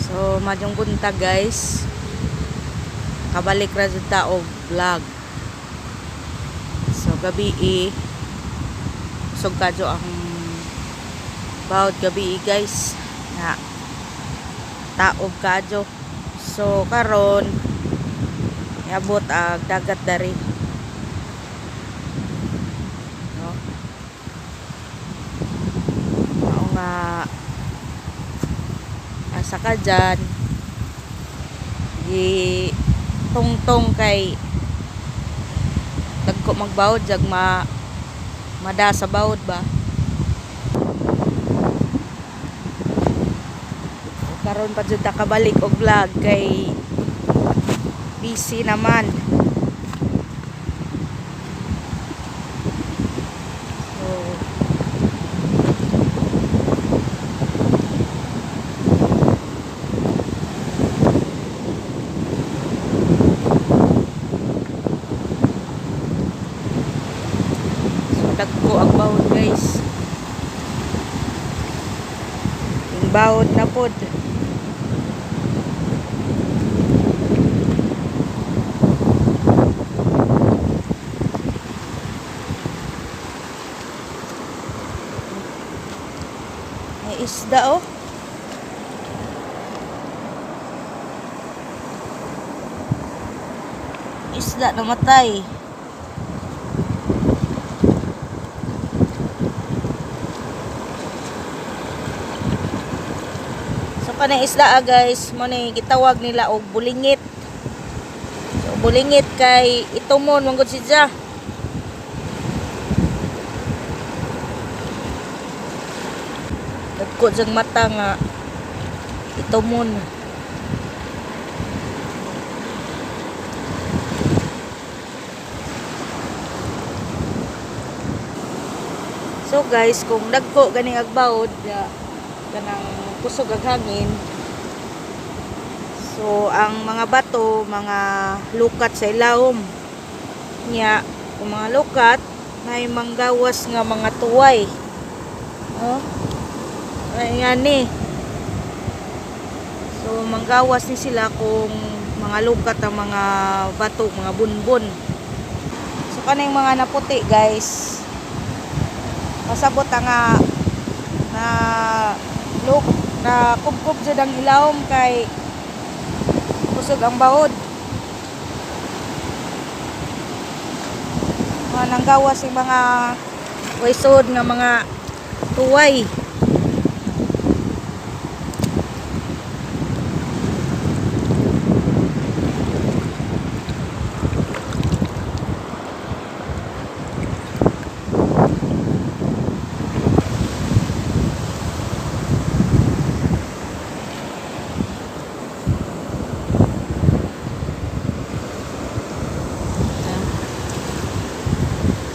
So, madyong buntag guys. Kabalik ra jud ta og vlog. So, gabi usog kadyo ang bawod gabi guys. Na taob kadyo. So, karon iabot ang dagat dari. No? Mao nga asa ka dyan di tungtong kay dagko magbawod jag mada sa bawod ba. Karon pa jud ta kabalik og vlog kay busy naman. Dagko ang bawod guys. Yung bawod na pod. May isda oh. Isda namatay. Panay isda guys, mo ni gitawag nila og bulingit. So bulingit kay itumon manggod siya. Dagko jang mata nga itumon. So guys, kung dagko ganing agbawod kanang kusog ang hangin. So ang mga bato, mga lukat sa ilawom nya, kung mga lukat may manggawas nga mga tuway. Oh. Ayan ni. So manggawas ni sila kung mga lukat ang mga bato, mga bunbun. So kaning mga naputi guys, pasabot nga na look na kubkub jud ang ilawom kay kusog ang bawod. Nanggawas yung mga waysod nga mga tuway.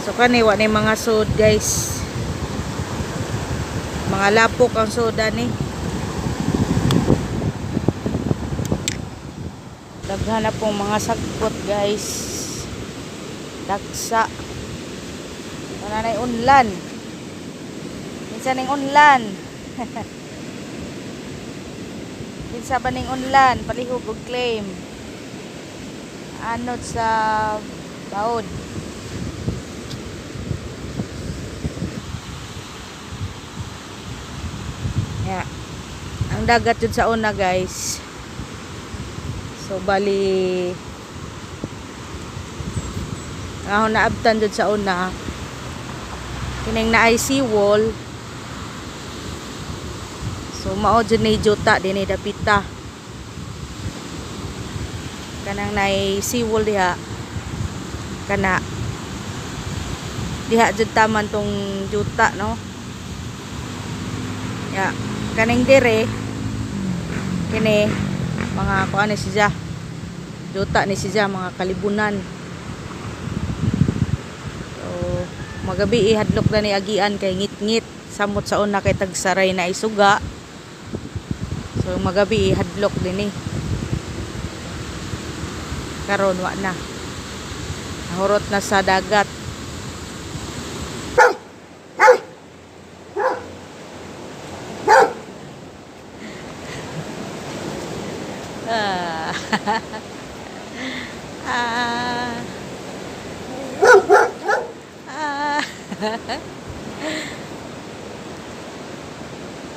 So kani wa ni mga sod guys. Mga lapok ang soda ni. Daghan na pong mga sagpot guys. Dagsa. Wala na unlan. Minsan ning unlan. Minsan ba ning unlan, palihog og claim. Anod sa bawod. Yeah. Ang dagat jud sa una guys. So bali ako naabtan jud sa una. Kining na ay seawall. So mao jud ni juta dinhi dapita. Kanang nay seawall diha. Kana diha jud taman tong juta no. Ya, kaning dire kini mga kuan ni siya. Juta ni siya mga kalibunan. So magabi ihadlok na ni agian kay ngit-ngit samot sa una kay tagsaray na isuga. So magabi ihadlok din karon wa na. Nahurot na sa dagat. Ah. Ah. Ah.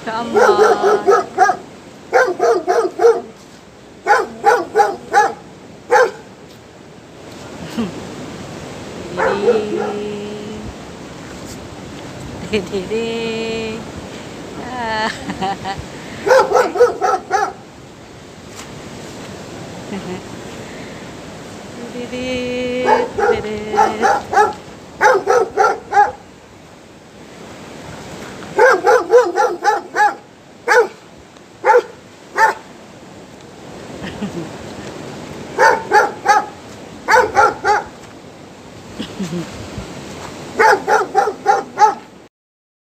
Come on. Ding. Ah.